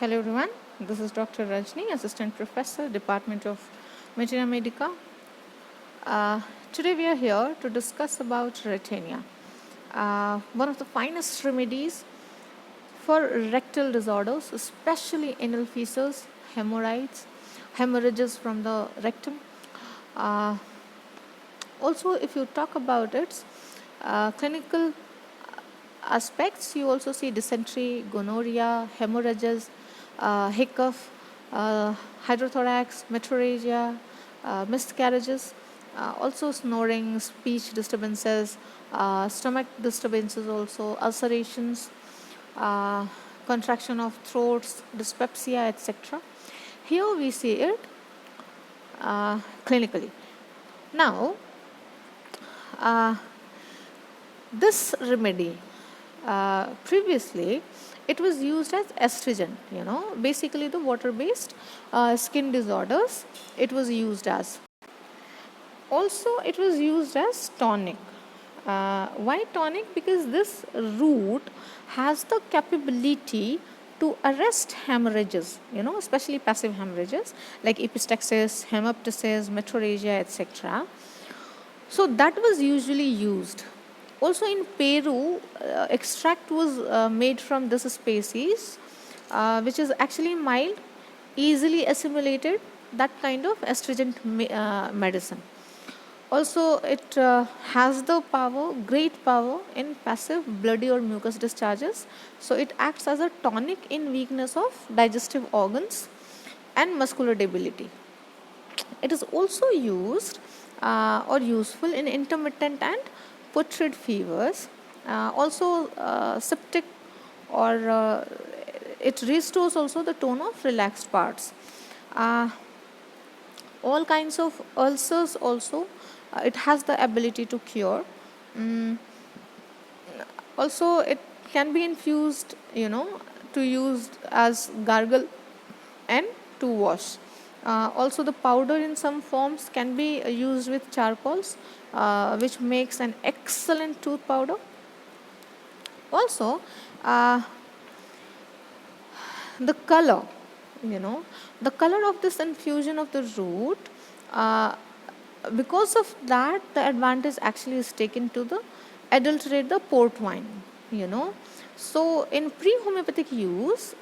Hello everyone, this is Dr. Rajni, Assistant Professor, Department of Medicina Medica. Today we are here to discuss about Ratanhia, one of the finest remedies for rectal disorders, especially anal fissures, hemorrhoids, hemorrhages from the rectum. Also, if you talk about its clinical aspects, you also see dysentery, gonorrhea, hemorrhages, hiccup, hydrothorax, metrorrhagia, miscarriages, also snoring, speech disturbances, stomach disturbances also, ulcerations, contraction of throats, dyspepsia, etc. Here we see it clinically. Now, this remedy, previously it was used as astringent, basically the water-based skin disorders it was used as. Also, it was used as tonic. Why tonic? Because this root has the capability to arrest hemorrhages, especially passive hemorrhages like epistaxis, hemoptysis, metrorrhagia, etc. So that was usually used. Also in Peru, extract was made from this species, which is actually mild, easily assimilated, that kind of astringent medicine. Also, it has the power, great power in passive bloody or mucus discharges. So it acts as a tonic in weakness of digestive organs and muscular debility. It is also used or useful in intermittent and putrid fevers, also septic, or it restores also the tone of relaxed parts. All kinds of ulcers also it has the ability to cure. Also it can be infused, to use as gargle and to wash. Also the powder in some forms can be used with charcoals, which makes an excellent tooth powder. Also the color, the color of this infusion of the root, because of that the advantage actually is taken to the adulterate the port wine. So in pre-homeopathic use,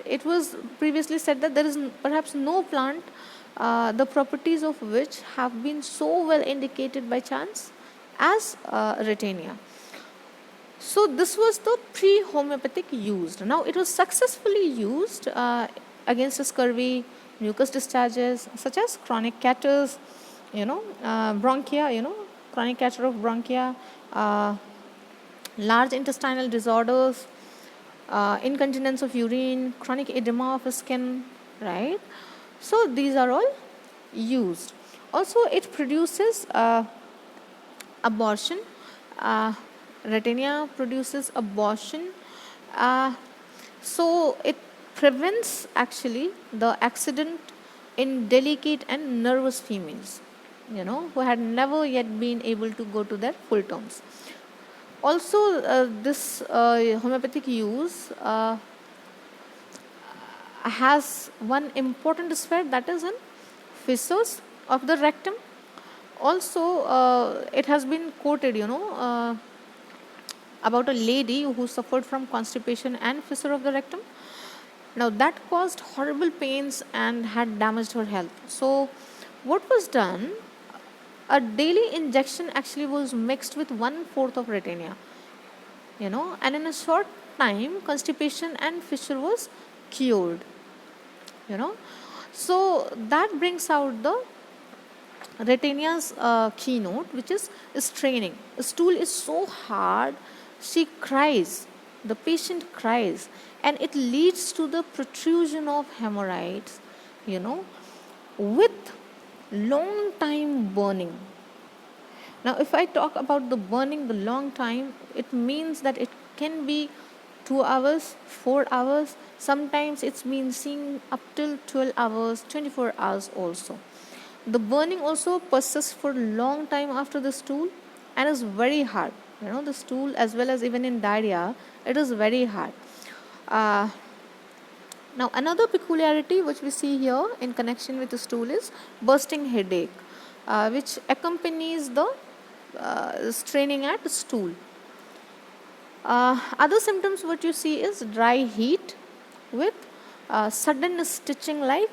it was previously said that there is perhaps no plant the properties of which have been so well indicated by chance as Ratanhia. So this was the pre-homeopathic used. Now it was successfully used against scurvy, mucus discharges such as chronic catarrh, bronchia, chronic catarrh of bronchia, large intestinal disorders, incontinence of urine, chronic edema of skin, right? So these are all used. Also it produces abortion. Ratanhia produces abortion. So it prevents actually the accident in delicate and nervous females, who had never yet been able to go to their full terms. Also, this homeopathic use has one important sphere, that is in fissures of the rectum. Also, it has been quoted, about a lady who suffered from constipation and fissure of the rectum. Now that caused horrible pains and had damaged her health. So what was done? A daily injection actually was mixed with 1/4 of Ratanhia, and in a short time constipation and fissure was cured. So that brings out the Ratanhia's keynote, which is straining. The stool is so hard, she cries, the patient cries, and it leads to the protrusion of hemorrhoids, with long time burning. Now if I talk about the burning, the long time, it means that it can be 2 hours, 4 hours, sometimes it's been seen up till 12 hours, 24 hours also. The burning also persists for a long time after the stool and is very hard. The stool, as well as even in diarrhea, it is very hard. Now another peculiarity which we see here in connection with the stool is bursting headache, which accompanies the straining at stool. Other symptoms what you see is dry heat with sudden stitching like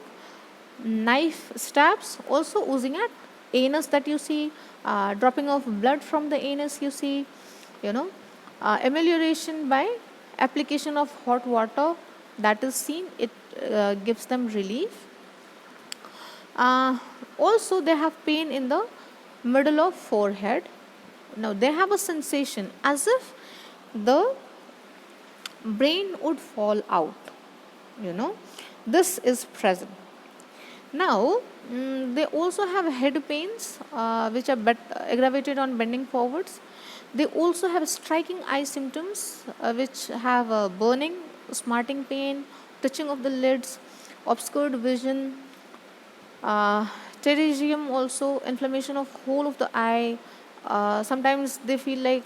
knife stabs, also oozing at anus that you see, dropping of blood from the anus you see, you know, amelioration by application of hot water that is seen, it gives them relief. Also they have pain in the middle of forehead. Now they have a sensation as if the brain would fall out, this is present. Now they also have head pains which are aggravated on bending forwards. They also have striking eye symptoms which have burning, smarting pain, touching of the lids, obscured vision, pterygium also, inflammation of whole of the eye. Sometimes they feel like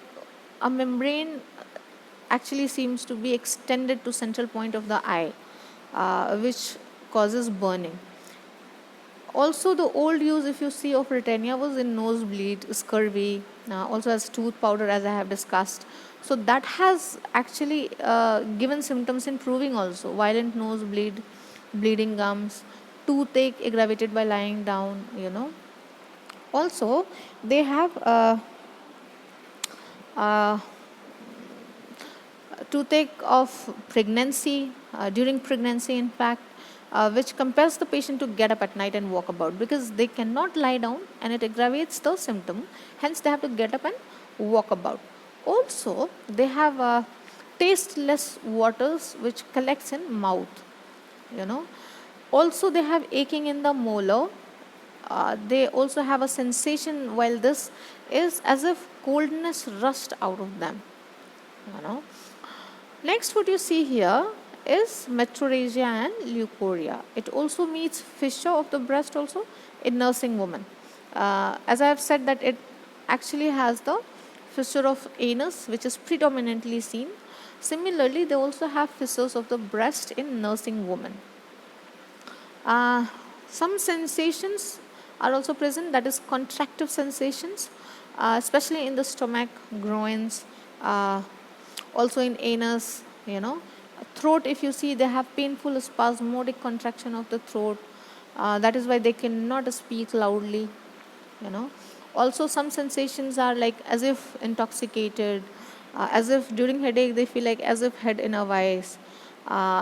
a membrane actually seems to be extended to central point of the eye, which causes burning. Also the old use if you see of Ratanhia was in nosebleed, scurvy, also as tooth powder as I have discussed. So that has actually given symptoms improving also, violent nosebleed, bleeding gums, toothache aggravated by lying down, Also they have toothache of pregnancy, during pregnancy in fact, which compels the patient to get up at night and walk about because they cannot lie down and it aggravates the symptom, hence they have to get up and walk about. Also they have tasteless waters which collects in mouth, Also they have aching in the molar. They also have a sensation while this is as if coldness rushed out of them, Next, what you see here is metrorrhagia and leukorrhea. It also means fissure of the breast also in nursing women. As I have said that it actually has the fissure of anus which is predominantly seen. Similarly, they also have fissures of the breast in nursing women. Some sensations are also present, that is contractive sensations, especially in the stomach, groins, also in anus, Throat, if you see, they have painful spasmodic contraction of the throat. That is why they cannot speak loudly, Also some sensations are like as if intoxicated, as if during headache they feel like as if head in a vice.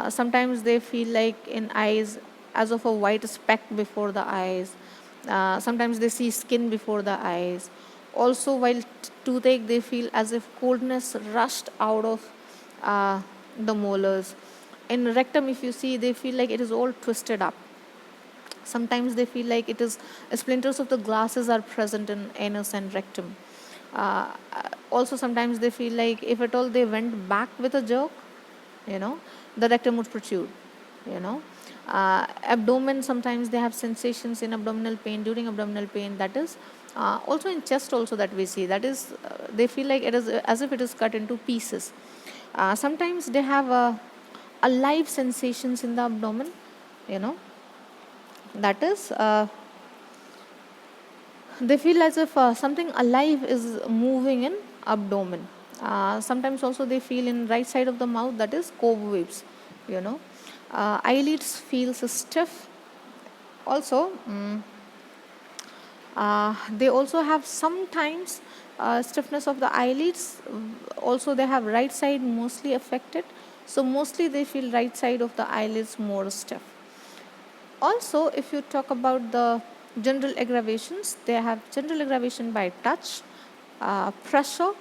Sometimes they feel like in eyes as of a white speck before the eyes. Sometimes they see skin before the eyes. Also while toothache they feel as if coldness rushed out of the molars. In rectum if you see, they feel like it is all twisted up. Sometimes they feel like it is splinters of the glasses are present in anus and rectum. Also sometimes they feel like if at all they went back with a jerk, the rectum would protrude, Abdomen, sometimes they have sensations in abdominal pain, during abdominal pain, that is also in chest also that we see, that is they feel like it is as if it is cut into pieces. Sometimes they have alive sensations in the abdomen, that is they feel as if something alive is moving in abdomen. Sometimes also they feel in right side of the mouth, that is cobwebs, eyelids feels stiff. Also they also have sometimes stiffness of the eyelids. Also they have right side mostly affected, so mostly they feel right side of the eyelids more stiff. Also if you talk about the general aggravations, they have general aggravation by touch, pressure,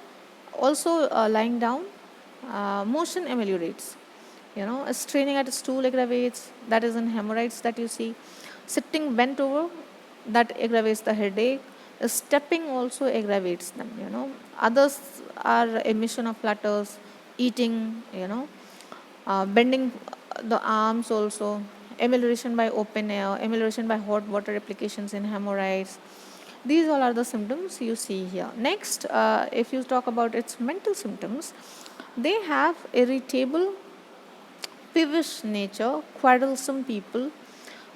also lying down, motion ameliorates, straining at a stool aggravates, that is in hemorrhoids that you see, sitting bent over, that aggravates the headache, stepping also aggravates them, others are emission of flutters, eating, bending the arms also, amelioration by open air, amelioration by hot water applications in hemorrhoids. These all are the symptoms you see here. Next, if you talk about its mental symptoms, they have irritable peevish nature, quarrelsome people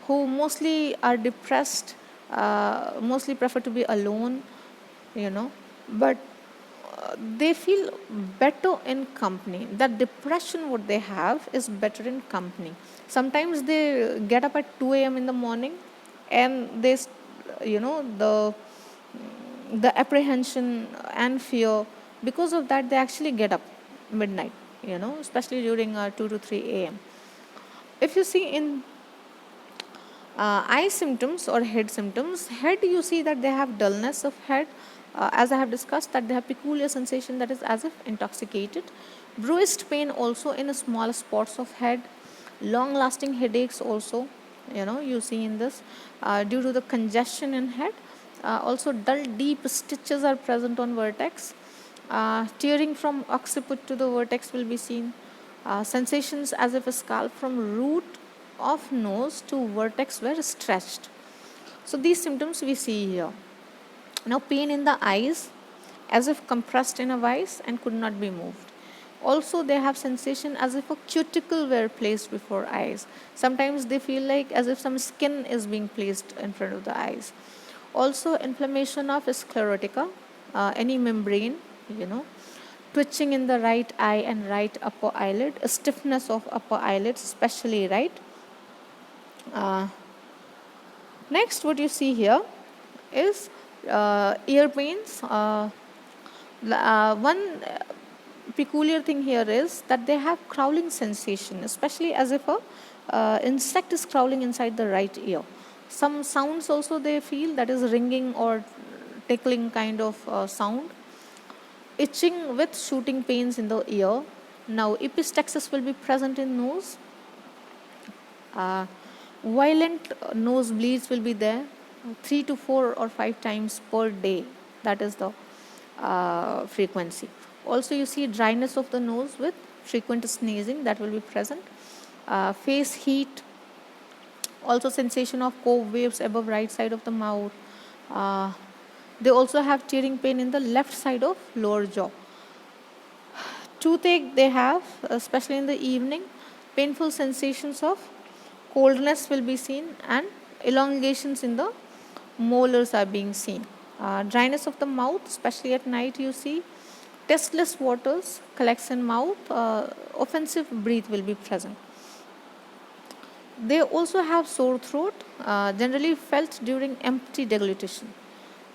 who mostly are depressed, mostly prefer to be alone, you know, but they feel better in company. That depression what they have is better in company. Sometimes they get up at 2 a.m. in the morning, and they, the apprehension and fear, because of that they actually get up midnight, especially during 2 to 3 a.m. If you see in eye symptoms or head symptoms, head, you see that they have dullness of head, as I have discussed, that they have peculiar sensation that is as if intoxicated, bruised pain also in small spots of head, long lasting headaches also, you see in this, due to the congestion in head. Also dull deep stitches are present on vertex, tearing from occiput to the vertex will be seen, sensations as if a scalp from root of nose to vertex were stretched. So these symptoms we see here. Now pain in the eyes as if compressed in a vise and could not be moved. Also they have sensation as if a cuticle were placed before eyes. Sometimes they feel like as if some skin is being placed in front of the eyes. Also inflammation of sclerotica, any membrane, twitching in the right eye and right upper eyelid, stiffness of upper eyelids, especially right. Next, what you see here is ear pains. One peculiar thing here is that they have crawling sensation, especially as if a insect is crawling inside the right ear. Some sounds also they feel, that is ringing or tickling kind of sound. Itching with shooting pains in the ear. Now epistaxis will be present in nose. Violent nosebleeds will be there, 3 to 4 or 5 times per day. That is the frequency. Also you see dryness of the nose with frequent sneezing, that will be present. Face heat, also sensation of cove waves above right side of the mouth. They also have tearing pain in the left side of lower jaw. Toothache they have, especially in the evening. Painful sensations of coldness will be seen, and elongations in the molars are being seen. Dryness of the mouth, especially at night you see. Tasteless waters collects in mouth. Offensive breath will be present. They also have sore throat, generally felt during empty deglutition.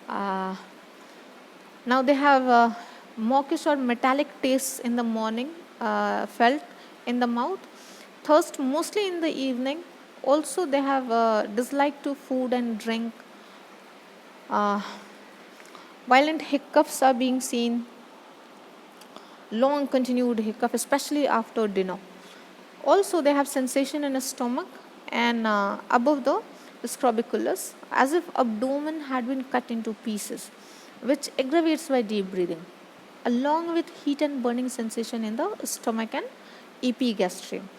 Now they have mawkish or metallic tastes in the morning, felt in the mouth. Thirst mostly in the evening. Also they have dislike to food and drink. Violent hiccups are being seen. Long continued hiccup, especially after dinner. Also they have sensation in the stomach and above the scobiculus, as if abdomen had been cut into pieces, which aggravates by deep breathing, along with heat and burning sensation in the stomach and epigastrium.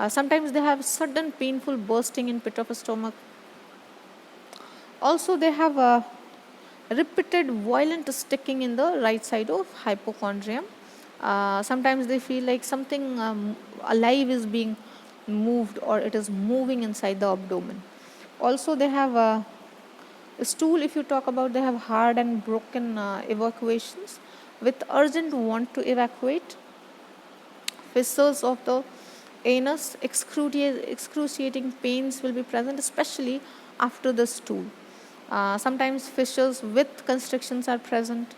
Sometimes they have sudden painful bursting in pit of stomach. Also they have a repeated violent sticking in the right side of hypochondrium. Sometimes they feel like something alive is being moved, or it is moving inside the abdomen. Also they have a stool, if you talk about, they have hard and broken evacuations with urgent want to evacuate. Fissures of the anus, excruciating pains will be present, especially after the stool. Sometimes fissures with constrictions are present.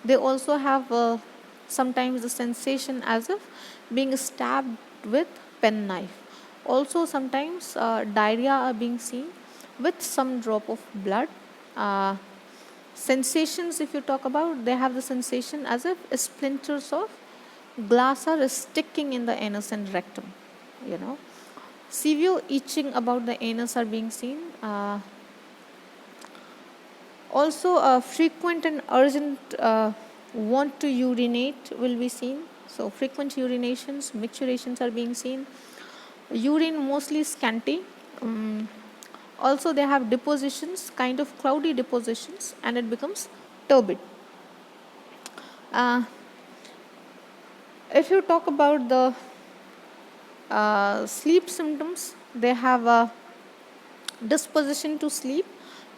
They also have sometimes the sensation as if being stabbed with pen knife. Also sometimes diarrhea are being seen with some drop of blood. Sensations, if you talk about, they have the sensation as if splinters of glass are sticking in the anus and rectum. Severe itching about the anus are being seen. Also frequent and urgent want to urinate will be seen. So frequent urinations, micturations are being seen. Urine mostly scanty. Also they have depositions, kind of cloudy depositions, and it becomes turbid. If you talk about the Sleep symptoms, they have a disposition to sleep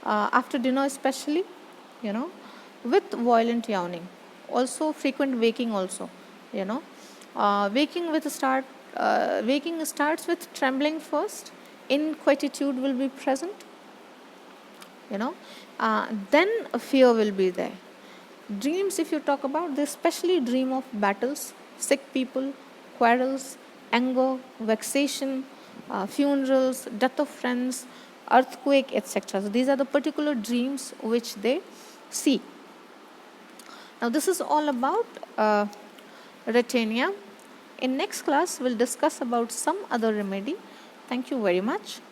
after dinner especially, you know, with violent yawning, also frequent waking also, you know. Waking starts with trembling first, inquietude will be present, you know, then a fear will be there. Dreams, if you talk about, they especially dream of battles, sick people, quarrels, anger, vexation, funerals, death of friends, earthquake, etc. So these are the particular dreams which they see. Now this is all about Ratanhia. In next class, we'll discuss about some other remedy. Thank you very much.